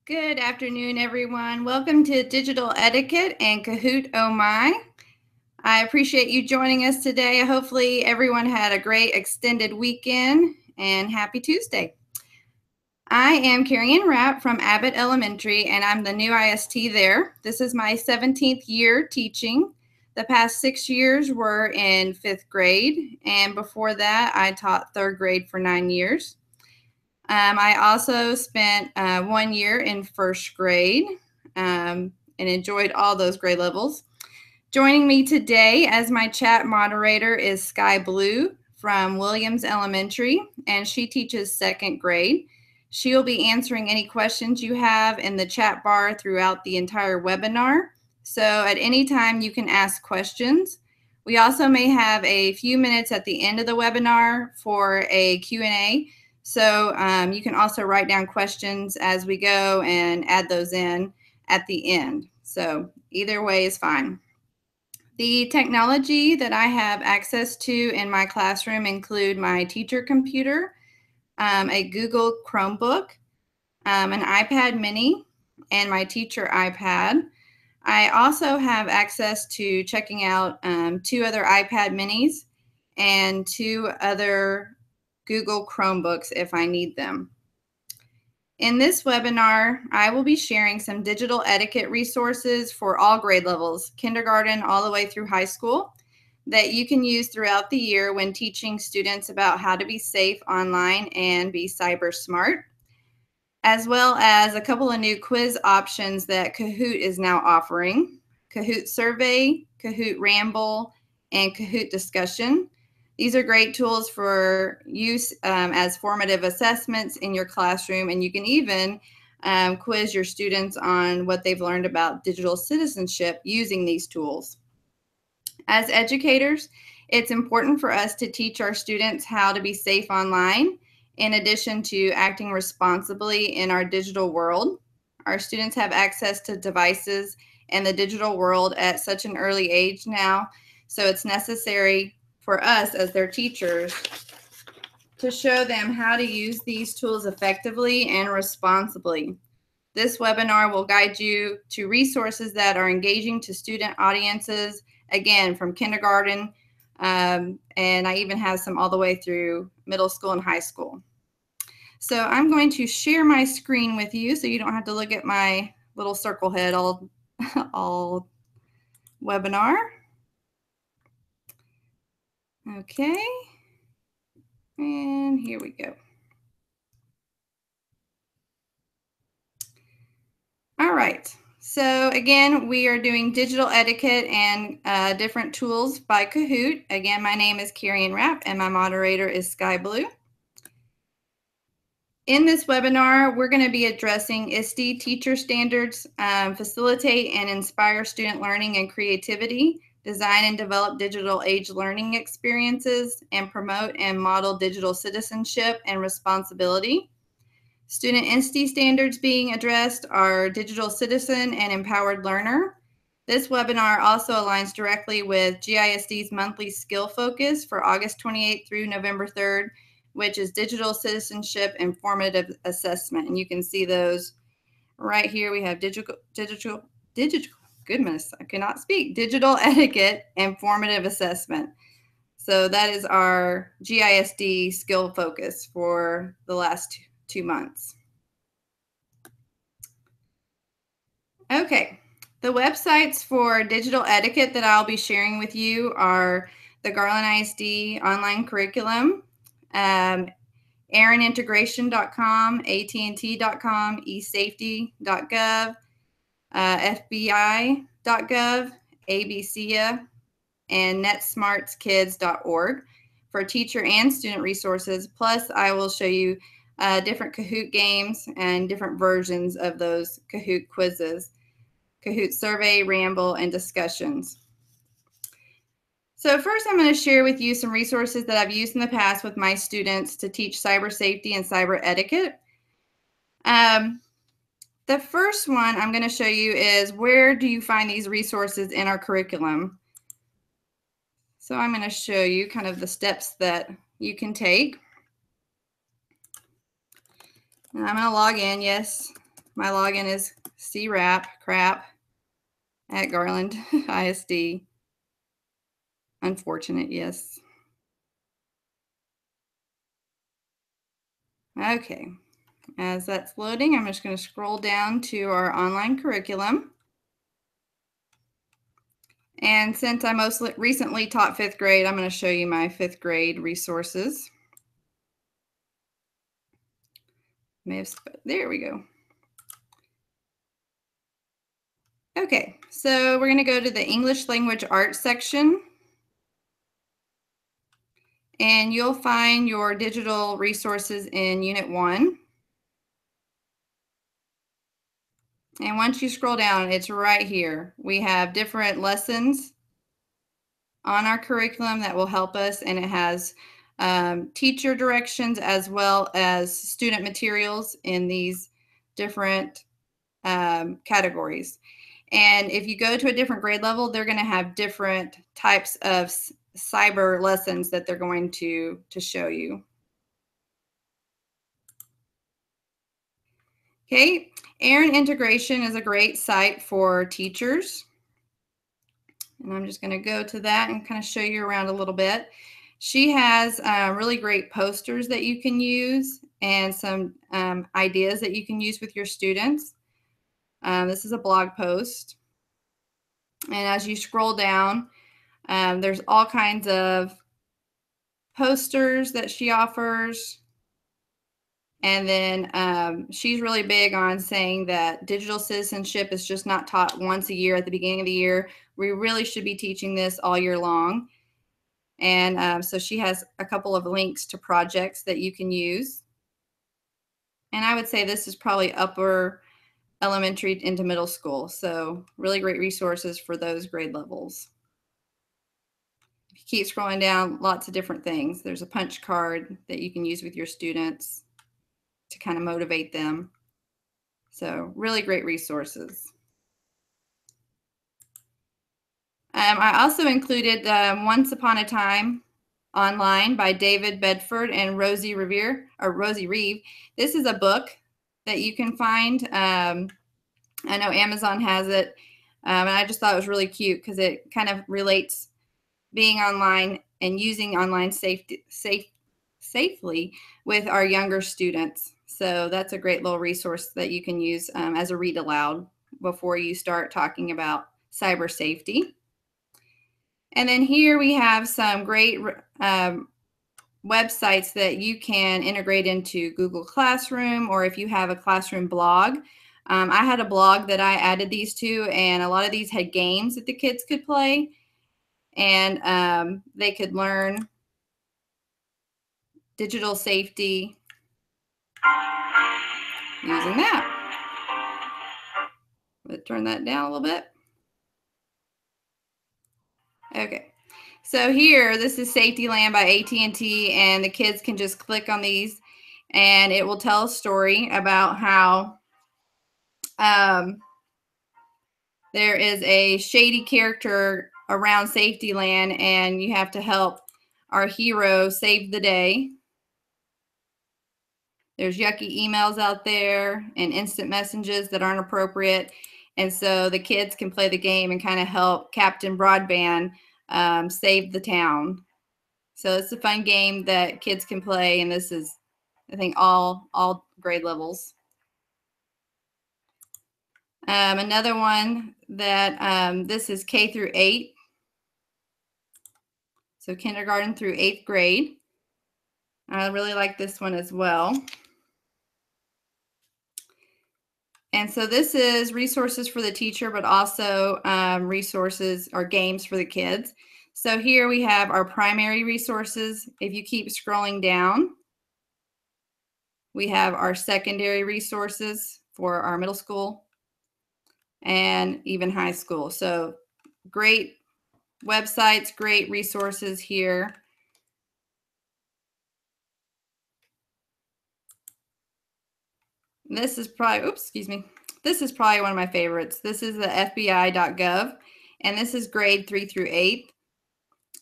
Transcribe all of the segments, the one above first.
Good afternoon, everyone. Welcome to Digital Etiquette and Kahoot Oh My. I appreciate you joining us today. Hopefully everyone had a great extended weekend and happy Tuesday. I am Carrie Ann Rapp from Abbott Elementary and I'm the new IST there. This is my 17th year teaching. The past 6 years were in 5th grade, and before that I taught 3rd grade for 9 years. I also spent 1 year in 1st grade and enjoyed all those grade levels. Joining me today as my chat moderator is Sky Blue from Williams Elementary, and she teaches 2nd grade. She will be answering any questions you have in the chat bar throughout the entire webinar. So at any time you can ask questions. We also may have a few minutes at the end of the webinar for a Q&A. So you can also write down questions as we go and add those in at the end. So either way is fine. The technology that I have access to in my classroom include my teacher computer, a Google Chromebook, an iPad mini, and my teacher iPad. I also have access to checking out 2 other iPad minis and 2 other Google Chromebooks if I need them. In this webinar, I will be sharing some digital etiquette resources for all grade levels, kindergarten all the way through high school, that you can use throughout the year when teaching students about how to be safe online and be cyber smart, as well as a couple of new quiz options that Kahoot is now offering: Kahoot Survey, Kahoot Ramble, and Kahoot Discussion. These are great tools for use as formative assessments in your classroom, and you can even quiz your students on what they've learned about digital citizenship using these tools. As educators, it's important for us to teach our students how to be safe online, in addition to acting responsibly in our digital world. Our students have access to devices in the digital world at such an early age now, so it's necessary for us as their teachers to show them how to use these tools effectively and responsibly. This webinar will guide you to resources that are engaging to student audiences, again, from kindergarten, and I even have some all the way through middle school and high school. So I'm going to share my screen with you so you don't have to look at my little circle head all webinar. Okay, and here we go. All right, so again, we are doing digital etiquette and different tools by Kahoot. Again, my name is Carrie Ann Rapp and my moderator is Sky Blue. In this webinar, we're going to be addressing ISTE teacher standards, facilitate and inspire student learning and creativity, design and develop digital age learning experiences, and promote and model digital citizenship and responsibility. Student ISTE standards being addressed are digital citizen and empowered learner. This webinar also aligns directly with GISD's monthly skill focus for August 28th through November 3rd, which is digital citizenship and formative assessment. And you can see those right here. We have goodness, I cannot speak, digital etiquette and formative assessment. So that is our GISD skill focus for the last 2 months. Okay, the websites for digital etiquette that I'll be sharing with you are the Garland ISD online curriculum, AaronIntegration.com, AT&T.com, eSafety.gov, FBI.gov, ABCA, and NetSmartsKids.org for teacher and student resources. Plus, I will show you different Kahoot games and different versions of those Kahoot quizzes, Kahoot Survey, Ramble, and Discussions. So first, I'm going to share with you some resources that I've used in the past with my students to teach cyber safety and cyber etiquette. The first one I'm going to show you is, where do you find these resources in our curriculum? So I'm going to show you kind of the steps that you can take. And I'm going to log in. Yes, My login is crap at Garland ISD. Unfortunate, yes. Okay, as that's loading, I'm just going to scroll down to our online curriculum. And since I most recently taught 5th grade, I'm going to show you my 5th grade resources. There we go. Okay, so we're going to go to the English Language Arts section. And you'll find your digital resources in Unit 1. And once you scroll down, it's right here. We have different lessons on our curriculum that will help us, and it has teacher directions as well as student materials in these different categories. And if you go to a different grade level, they're going to have different types of cyber lessons that they're going to show you. Okay, Erin Integration is a great site for teachers. And I'm just going to go to that and kind of show you around a little bit. She has really great posters that you can use and some ideas that you can use with your students. This is a blog post. And as you scroll down, there's all kinds of posters that she offers. And then she's really big on saying that digital citizenship is just not taught once a year at the beginning of the year. We really should be teaching this all year long. And so she has a couple of links to projects that you can use. And I would say this is probably upper elementary into middle school. So really great resources for those grade levels. If you keep scrolling down, lots of different things. There's a punch card that you can use with your students to kind of motivate them. So really great resources. I also included Once Upon a Time Online by David Bedford and Rosie Reeve. This is a book that you can find. I know Amazon has it, and I just thought it was really cute because it kind of relates being online and using online safely with our younger students. So that's a great little resource that you can use as a read aloud before you start talking about cyber safety. And then here we have some great websites that you can integrate into Google Classroom, or if you have a classroom blog. I had a blog that I added these to, and a lot of these had games that the kids could play, and they could learn digital safety using that. Let's turn that down a little bit. Okay. So here, this is Safety Land by AT&T, and the kids can just click on these, and it will tell a story about how there is a shady character around Safety Land, and you have to help our hero save the day. There's yucky emails out there and instant messages that aren't appropriate. And so the kids can play the game and kind of help Captain Broadband save the town. So it's a fun game that kids can play, and this is, I think, all grade levels. Another one that this is K through 8. So kindergarten through 8th grade. I really like this one as well. And so this is resources for the teacher, but also resources or games for the kids. So here we have our primary resources. If you keep scrolling down, we have our secondary resources for our middle school and even high school. So great websites, great resources here. This is probably, this is probably one of my favorites. This is the FBI.gov, and this is grade 3 through 8.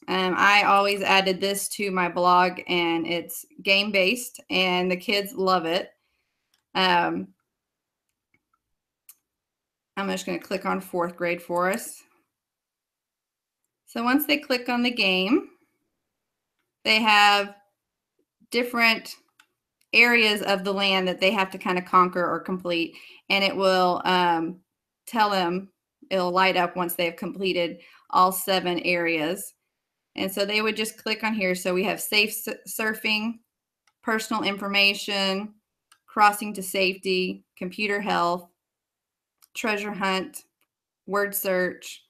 I always added this to my blog, and it's game-based, and the kids love it. I'm just going to click on 4th grade for us. So once they click on the game, they have different areas of the land that they have to kind of conquer or complete, and it will tell them, it'll light up once they've completed all 7 areas. And so they would just click on here. So we have safe surfing, personal information, crossing to safety, computer health, treasure hunt, word search,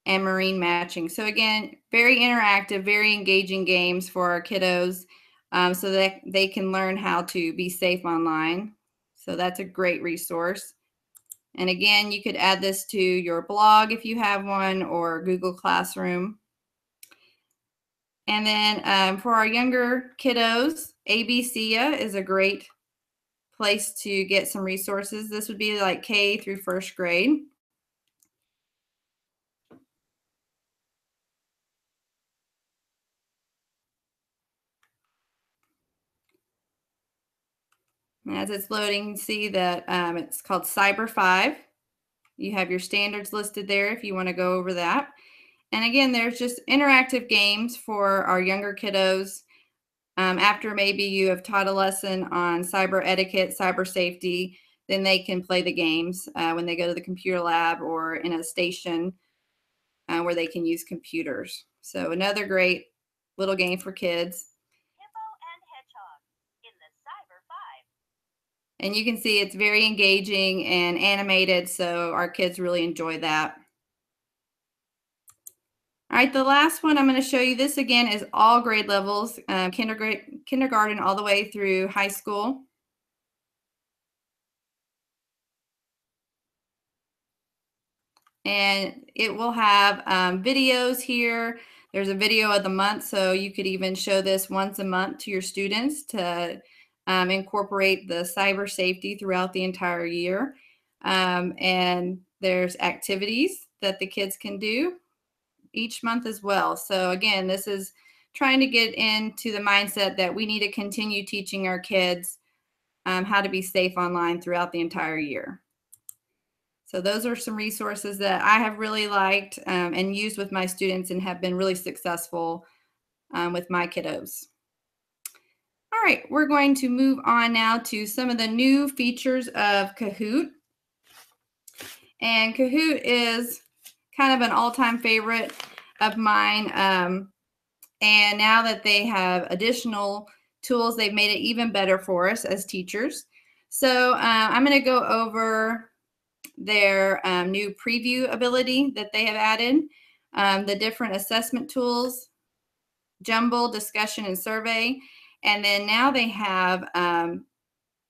and marine matching. So again, very interactive, very engaging games for our kiddos, so that they can learn how to be safe online. So that's a great resource. And again, you could add this to your blog if you have one, or Google Classroom. And then for our younger kiddos, ABCia is a great place to get some resources. This would be like K through 1st grade. And as it's loading, see that it's called Cyber 5. You have your standards listed there if you want to go over that. And again, there's just interactive games for our younger kiddos. After maybe you have taught a lesson on cyber etiquette, cyber safety, then they can play the games when they go to the computer lab or in a station where they can use computers. So another great little game for kids. And you can see it's very engaging and animated, so our kids really enjoy that. All right, the last one I'm going to show you, this again is all grade levels, kindergarten all the way through high school. And it will have videos here. There's a video of the month, so you could even show this once a month to your students to incorporate the cyber safety throughout the entire year. And there's activities that the kids can do each month as well. So again, this is trying to get into the mindset that we need to continue teaching our kids how to be safe online throughout the entire year. So those are some resources that I have really liked and used with my students and have been really successful with my kiddos. All right, we're going to move on now to some of the new features of Kahoot. And Kahoot is kind of an all-time favorite of mine. And now that they have additional tools, they've made it even better for us as teachers. So I'm going to go over their new preview ability that they have added, the different assessment tools, jumble, discussion, and survey. And then now they have an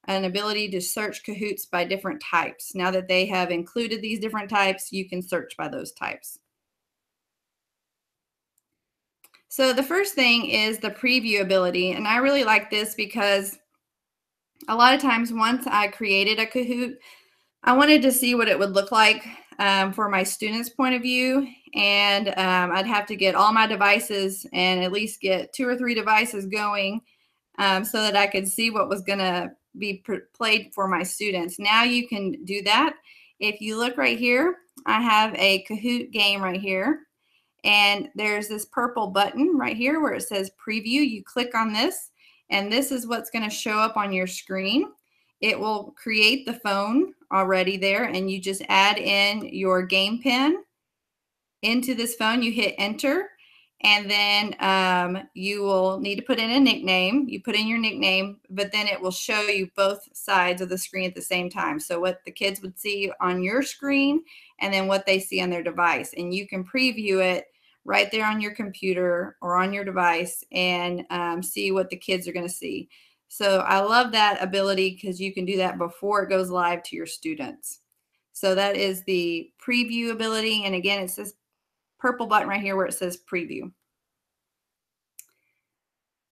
ability to search Kahoots by different types. Now that they have included these different types, you can search by those types. So the first thing is the preview ability, and I really like this because a lot of times once I created a Kahoot, I wanted to see what it would look like for my students' point of view, and I'd have to get all my devices and at least get 2 or 3 devices going so that I could see what was going to be played for my students. Now you can do that. If you look right here, I have a Kahoot game right here. And there's this purple button right here where it says preview. You click on this, and this is what's going to show up on your screen. It will create the phone already there, and you just add in your game pin into this phone. You hit enter, and then you will need to put in a nickname. You put in your nickname, but then it will show you both sides of the screen at the same time. So what the kids would see on your screen and then what they see on their device. And you can preview it right there on your computer or on your device and see what the kids are going to see. So I love that ability because you can do that before it goes live to your students. So that is the preview ability. And again, it's this purple button right here where it says preview.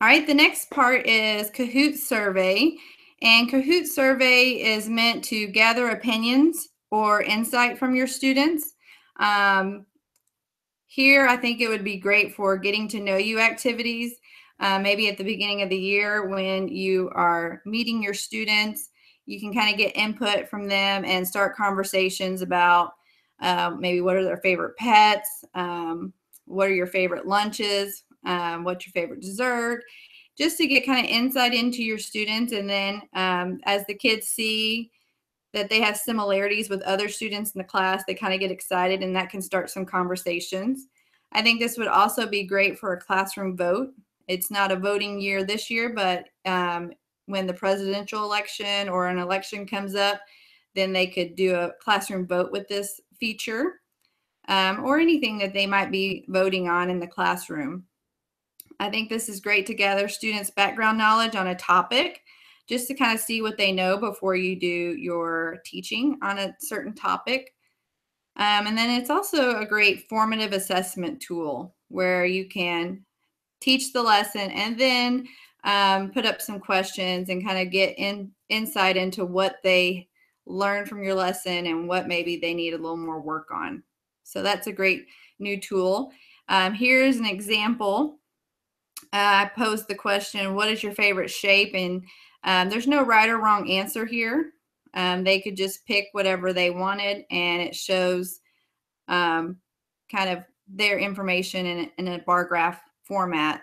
All right, the next part is Kahoot Survey. And Kahoot Survey is meant to gather opinions or insight from your students. Here, I think it would be great for getting to know you activities. Maybe at the beginning of the year when you are meeting your students, you can kind of get input from them and start conversations about maybe what are their favorite pets, what are your favorite lunches, what's your favorite dessert, just to get kind of insight into your students. And then as the kids see that they have similarities with other students in the class, they kind of get excited, and that can start some conversations. I think this would also be great for a classroom vote. It's not a voting year this year, but when the presidential election or an election comes up, then they could do a classroom vote with this feature, or anything that they might be voting on in the classroom. I think this is great to gather students' background knowledge on a topic, just to kind of see what they know before you do your teaching on a certain topic. And then it's also a great formative assessment tool where you can teach the lesson and then put up some questions and kind of get insight into what they learned from your lesson and what maybe they need a little more work on. So that's a great new tool. Here's an example. I posed the question, what is your favorite shape? And there's no right or wrong answer here. They could just pick whatever they wanted, and it shows kind of their information in a bar graph format.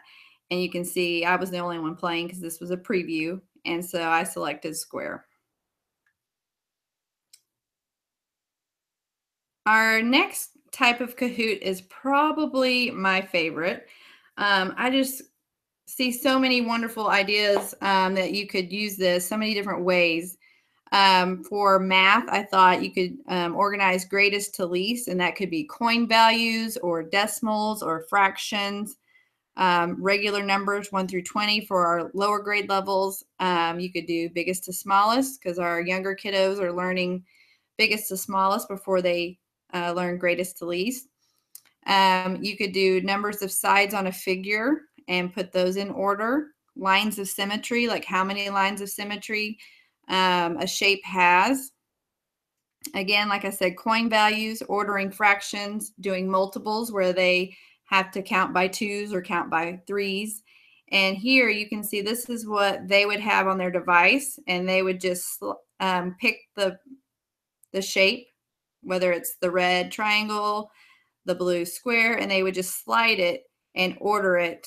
And you can see I was the only one playing because this was a preview. And so I selected square. Our next type of Kahoot is probably my favorite. I just see so many wonderful ideas that you could use this so many different ways. For math, I thought you could organize greatest to least, and that could be coin values or decimals or fractions, regular numbers 1 through 20 for our lower grade levels. You could do biggest to smallest because our younger kiddos are learning biggest to smallest before they learn greatest to least. You could do numbers of sides on a figure and put those in order. Lines of symmetry, like how many lines of symmetry a shape has. Again, like I said, coin values, ordering fractions, doing multiples where they have to count by twos or count by threes. And here you can see this is what they would have on their device, and they would just pick the shape, whether it's the red triangle, the blue square, and they would just slide it and order it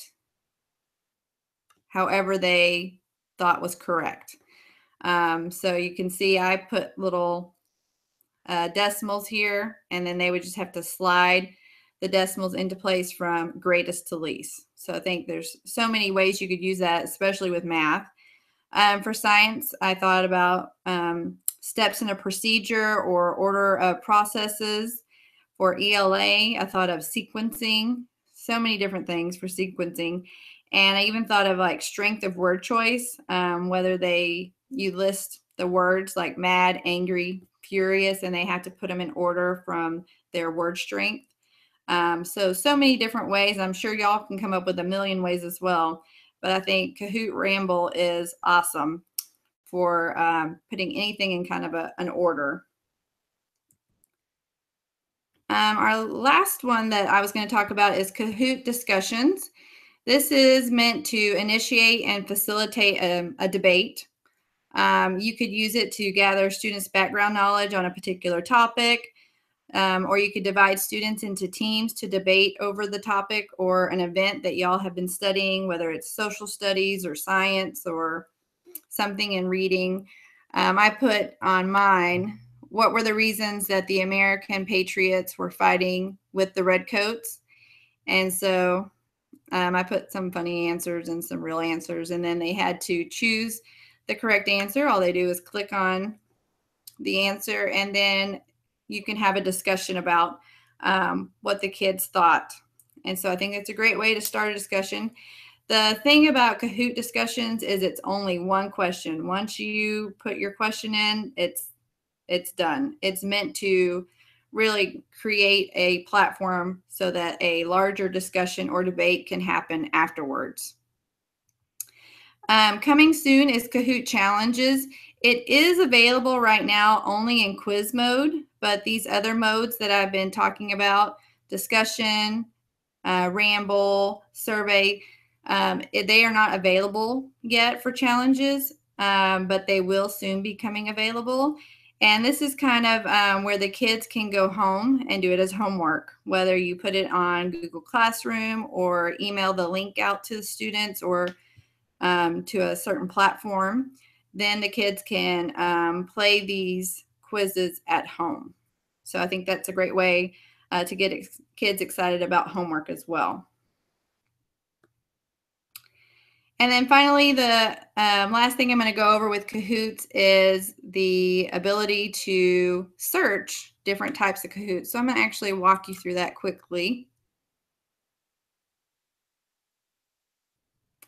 however they thought was correct. So you can see I put little decimals here, and then they would just have to slide the decimals into place from greatest to least. So I think there's so many ways you could use that, especially with math. For science, I thought about steps in a procedure or order of processes. For ELA, I thought of sequencing, so many different things for sequencing. And I even thought of like strength of word choice, whether you list the words like mad, angry, furious, and they have to put them in order from their word strength. So many different ways. I'm sure y'all can come up with a million ways as well. But I think Kahoot Ramble is awesome for putting anything in kind of an order. Our last one that I was going to talk about is Kahoot discussions. This is meant to initiate and facilitate a debate. You could use it to gather students' background knowledge on a particular topic, or you could divide students into teams to debate over the topic or an event that y'all have been studying, whether it's social studies or science or something in reading. I put on mine, what were the reasons that the American patriots were fighting with the redcoats? And so I put some funny answers and some real answers, and then they had to choose the correct answer. All they do is click on the answer, and then you can have a discussion about what the kids thought. And so I think it's a great way to start a discussion. The thing about Kahoot discussions is it's only one question. Once you put your question in, it's done. It's meant to really create a platform so that a larger discussion or debate can happen afterwards. Coming soon is Kahoot Challenges. It is available right now only in quiz mode, but these other modes that I've been talking about, discussion, ramble, survey, they are not available yet for challenges. but they will soon be coming available. And this is kind of where the kids can go home and do it as homework, whether you put it on Google Classroom or email the link out to the students or to a certain platform. Then the kids can play these quizzes at home. So I think that's a great way to get kids excited about homework as well. And then finally, the last thing I'm going to go over with Kahoots is the ability to search different types of Kahoots. So I'm going to actually walk you through that quickly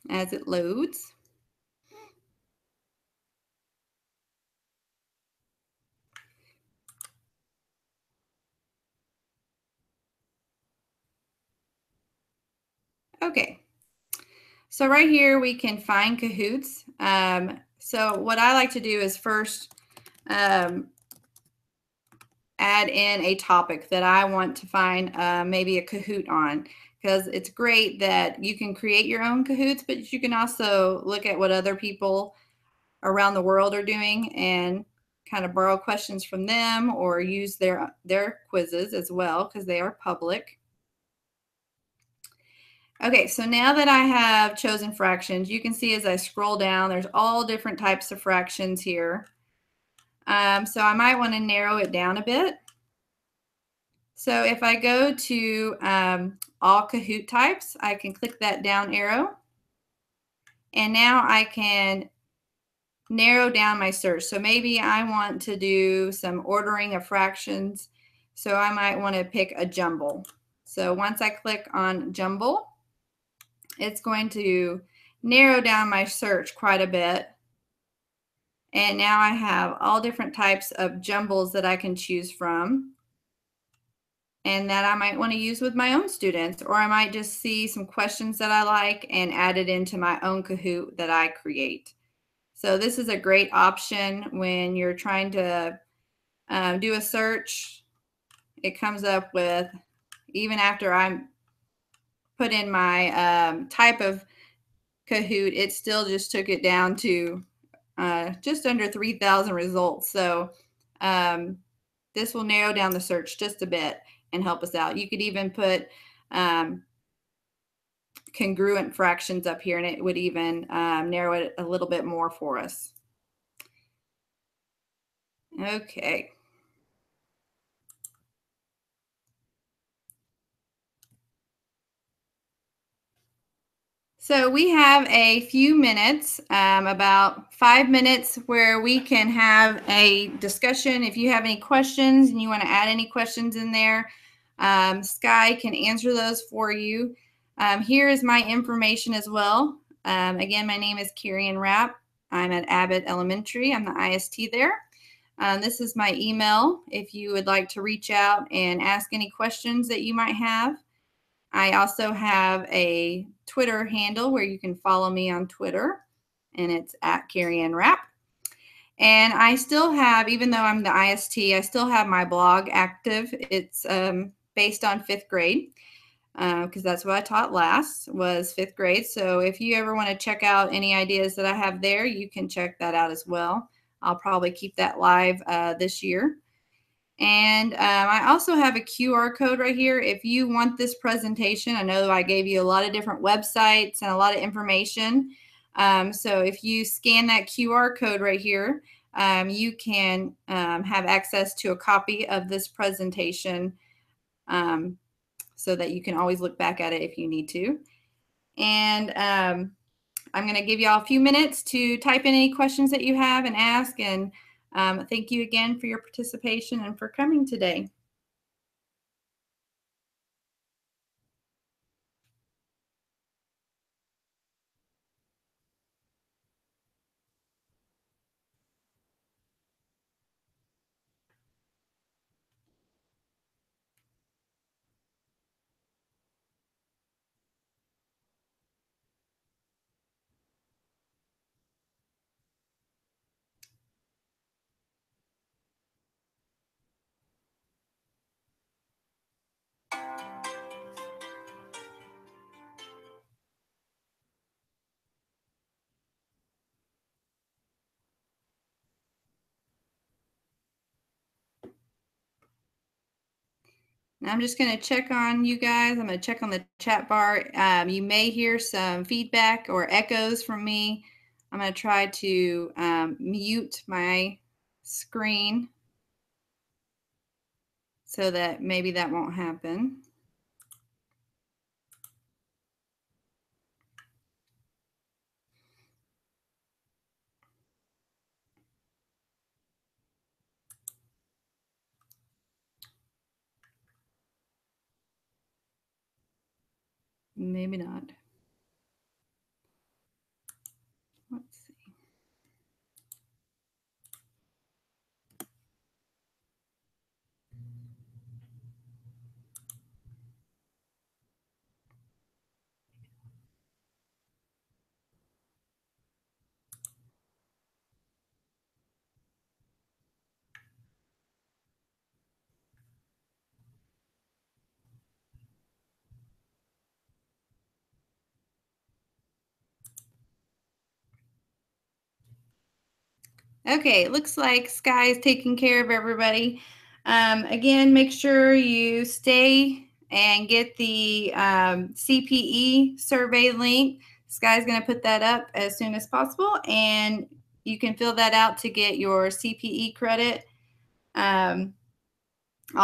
as it loads. Okay, so right here we can find Kahoots. So what I like to do is first add in a topic that I want to find maybe a Kahoot on, because it's great that you can create your own Kahoots, but you can also look at what other people around the world are doing and kind of borrow questions from them or use their quizzes as well, because they are public. Okay, so now that I have chosen fractions, you can see as I scroll down, there's all different types of fractions here. So I might want to narrow it down a bit. So if I go to all Kahoot types, I can click that down arrow. And now I can narrow down my search. So maybe I want to do some ordering of fractions. So I might want to pick a jumble. So once I click on jumble, it's going to narrow down my search quite a bit. And now I have all different types of jumbles that I can choose from and that I might want to use with my own students, or I might just see some questions that I like and add it into my own Kahoot that I create. So this is a great option when you're trying to do a search. It comes up with, even after I put in my type of Kahoot, it still just took it down to just under 3,000 results. So this will narrow down the search just a bit and help us out. You could even put congruent fractions up here, and it would even narrow it a little bit more for us. Okay. So we have a few minutes, about 5 minutes, where we can have a discussion. If you have any questions and you want to add any questions in there, Sky can answer those for you. Here is my information as well. Again, my name is Karian Rapp. I'm at Abbott Elementary. I'm the IST there. This is my email if you would like to reach out and ask any questions that you might have. I also have a Twitter handle where you can follow me on Twitter, and it's at Karian Rapp. And I still have, even though I'm the IST, I still have my blog active. It's based on 5th grade, because that's what I taught last, was 5th grade. So if you ever want to check out any ideas that I have there, you can check that out as well. I'll probably keep that live this year. And I also have a QR code right here. If you want this presentation, I know I gave you a lot of different websites and a lot of information. So if you scan that QR code right here, you can have access to a copy of this presentation so that you can always look back at it if you need to. And I'm going to give you all a few minutes to type in any questions that you have and ask. And thank you again for your participation and for coming today. I'm just going to check on you guys. I'm going to check on the chat bar. You may hear some feedback or echoes from me. I'm going to try to mute my screen so that maybe that won't happen. Maybe not. Let's see. Okay, it looks like Sky is taking care of everybody. Again, make sure you stay and get the CPE survey link. Sky's going to put that up as soon as possible, and you can fill that out to get your CPE credit. I'll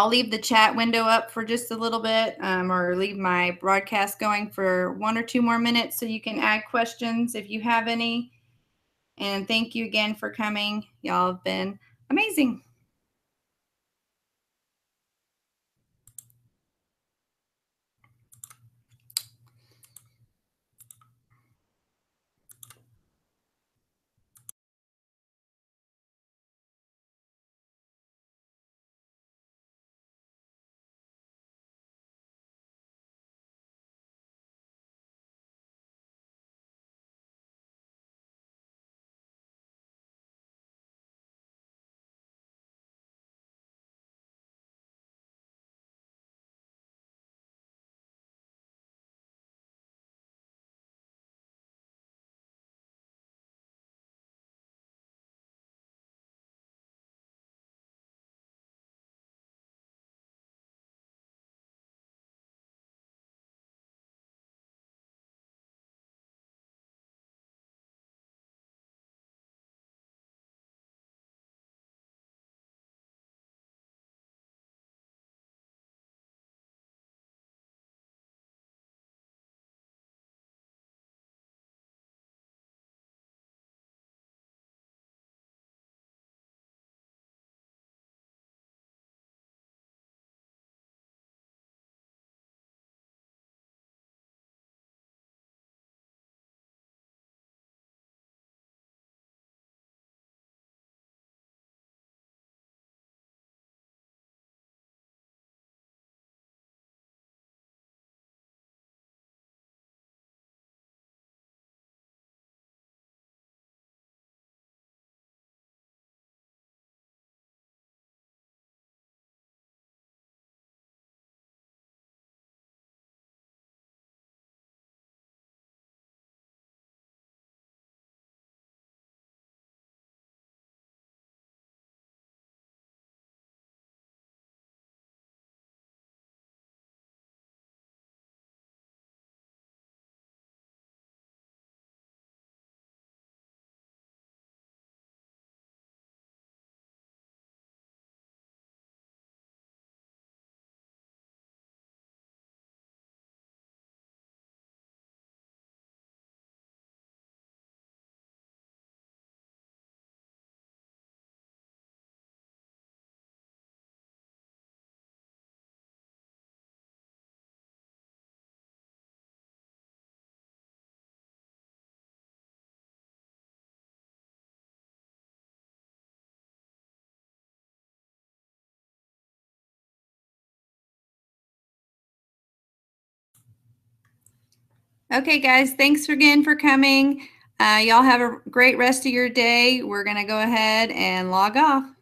leave the chat window up for just a little bit, or leave my broadcast going for 1 or 2 more minutes so you can add questions if you have any. And thank you again for coming. Y'all have been amazing. Okay, guys, thanks again for coming. Y'all have a great rest of your day. We're going to go ahead and log off.